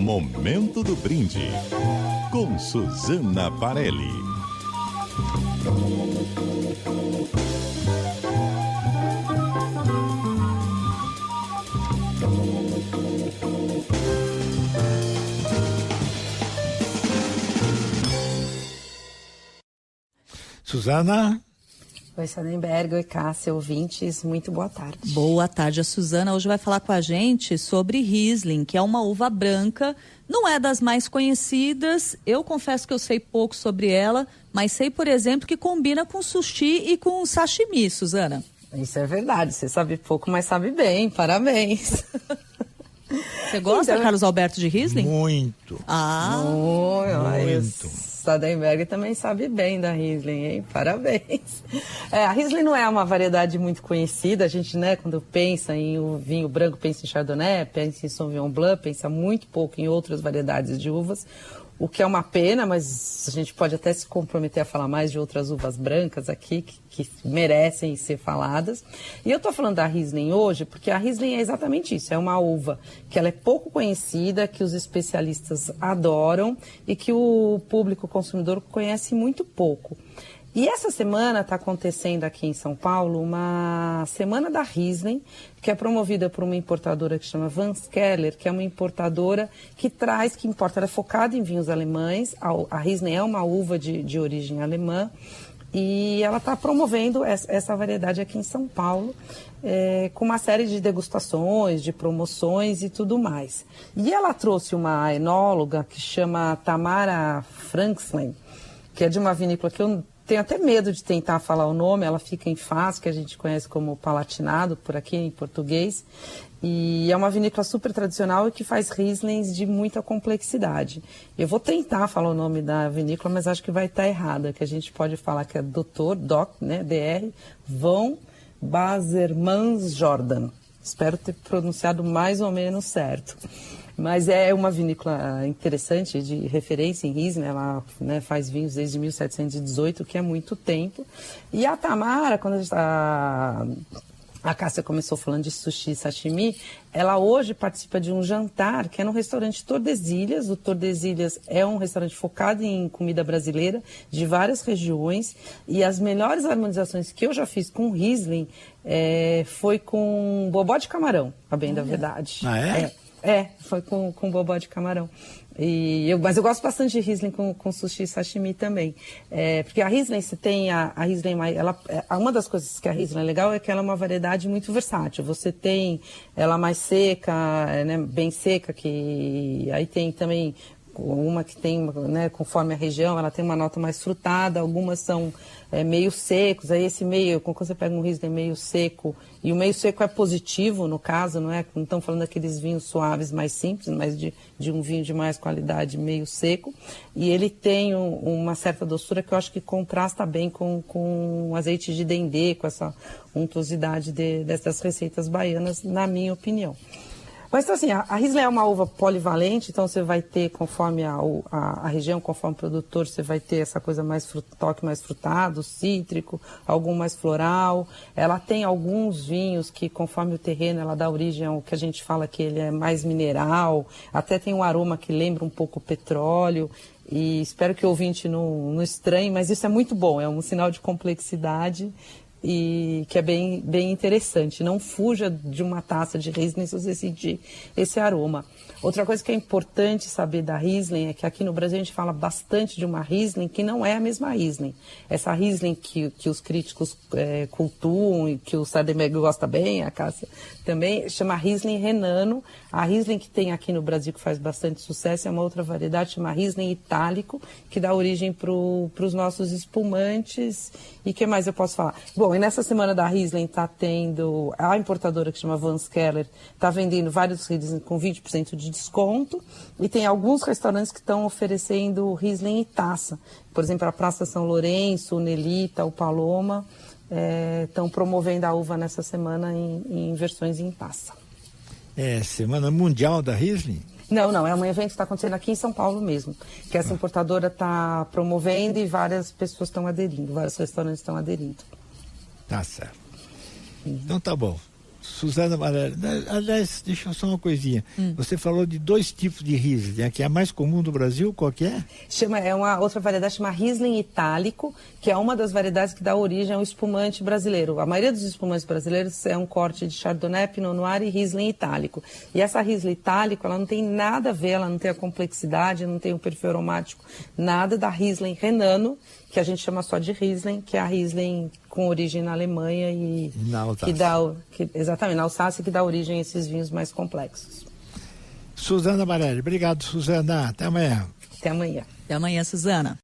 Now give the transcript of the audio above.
Momento do Brinde, com Suzana Parelli. Suzana? Oi, Sadenberg, oi, Cássia, ouvintes, muito boa tarde. Boa tarde, a Suzana hoje vai falar com a gente sobre Riesling, que é uma uva branca, não é das mais conhecidas, eu confesso que eu sei pouco sobre ela, mas sei, por exemplo, que combina com sushi e com sashimi, Suzana. Isso é verdade, você sabe pouco, mas sabe bem, parabéns. Você gosta, então, Carlos Alberto, de Riesling? Muito. Muito. Sadenberg também sabe bem da Riesling, hein? Parabéns. A Riesling não é uma variedade muito conhecida. A gente, né, quando pensa em vinho branco, pensa em Chardonnay, pensa em Sauvignon Blanc, pensa muito pouco em outras variedades de uvas, o que é uma pena, mas a gente pode até se comprometer a falar mais de outras uvas brancas aqui, que merecem ser faladas. E eu estou falando da Riesling hoje porque a Riesling é exatamente isso, é uma uva que ela é pouco conhecida, que os especialistas adoram e que o público consumidor conhece muito pouco. E essa semana está acontecendo aqui em São Paulo uma Semana da Riesling, que é promovida por uma importadora que chama Vans Keller, que é uma importadora que importa, ela é focada em vinhos alemães. A Riesling é uma uva de origem alemã e ela está promovendo essa variedade aqui em São Paulo, com uma série de degustações, de promoções e tudo mais. E ela trouxe uma enóloga que chama Tamara Frankslen, que é de uma vinícola que eu tenho até medo de tentar falar o nome, ela fica em Faz, que a gente conhece como Palatinado, por aqui em português. E é uma vinícola super tradicional e que faz Rieslings de muita complexidade. Eu vou tentar falar o nome da vinícola, mas acho que vai estar errada, que a gente pode falar que é Doc, né, DR, Von Basermans Jordan. Espero ter pronunciado mais ou menos certo. Mas é uma vinícola interessante, de referência em Riesling, ela, né, faz vinhos desde 1718, que é muito tempo. E a Tamara, quando a Cássia começou falando de sushi e sashimi, ela hoje participa de um jantar que é no restaurante Tordesilhas. O Tordesilhas é um restaurante focado em comida brasileira, de várias regiões, e as melhores harmonizações que eu já fiz com Riesling foi com bobó de camarão, a bem da verdade. Ah, é? Foi com bobó de camarão. Mas eu gosto bastante de Riesling com sushi e sashimi também. Porque a Riesling, você tem a Riesling, uma das coisas que a Riesling é legal é que ela é uma variedade muito versátil. Você tem ela mais seca, né, bem seca, que aí tem também uma que tem, né, conforme a região, ela tem uma nota mais frutada, algumas são meio secos, aí esse meio, quando você pega um Riesling meio seco, e o meio seco é positivo no caso, não estamos falando daqueles vinhos suaves mais simples, mas de um vinho de mais qualidade meio seco, e ele tem uma certa doçura que eu acho que contrasta bem com azeite de dendê, com essa untuosidade dessas receitas baianas, na minha opinião. Mas, então, assim, a Riesling é uma uva polivalente, então você vai ter, conforme a região, conforme o produtor, você vai ter essa coisa toque mais frutado, cítrico, algum mais floral. Ela tem alguns vinhos que, conforme o terreno, ela dá origem ao que a gente fala que ele é mais mineral, até tem um aroma que lembra um pouco o petróleo. E espero que o ouvinte não estranhe, mas isso é muito bom, é um sinal de complexidade e que é bem, bem interessante. Não fuja de uma taça de Riesling se você sentir esse aroma. Outra coisa que é importante saber da Riesling é que aqui no Brasil a gente fala bastante de uma Riesling que não é a mesma Riesling. Essa Riesling que os críticos cultuam e que o Sadenberg gosta bem, a Cássia também, chama Riesling Renano. A Riesling que tem aqui no Brasil, que faz bastante sucesso, é uma outra variedade, chama Riesling Itálico, que dá origem para os nossos espumantes. E o que mais eu posso falar? Bom, e nessa semana da Riesling está tendo a importadora que chama Vans Keller, está vendendo vários Riesling com 20% de desconto, e tem alguns restaurantes que estão oferecendo Riesling em taça. Por exemplo, a Praça São Lourenço, o Nelita, o Paloma, estão promovendo a uva nessa semana em versões em taça. É Semana Mundial da Riesling? Não, é um evento que está acontecendo aqui em São Paulo mesmo, que essa importadora está promovendo e várias pessoas estão aderindo, vários restaurantes estão aderindo. Tá certo. Então tá bom. Suzana Marelli, aliás, deixa eu só uma coisinha. Você falou de 2 tipos de Riesling, que é a mais comum do Brasil, qual que é? É uma outra variedade, chama Riesling Itálico, que é uma das variedades que dá origem ao espumante brasileiro. A maioria dos espumantes brasileiros é um corte de Chardonnay, Pinot Noir e Riesling Itálico. E essa Riesling Itálico, ela não tem nada a ver, ela não tem a complexidade, não tem o perfil aromático, nada da Riesling Renano, que a gente chama só de Riesling, que é a Riesling com origem na Alemanha e na Alsácia. Exatamente, na Alsácia, que dá origem a esses vinhos mais complexos. Suzana Marelli, obrigado, Suzana. Até amanhã. Até amanhã. Até amanhã, Suzana.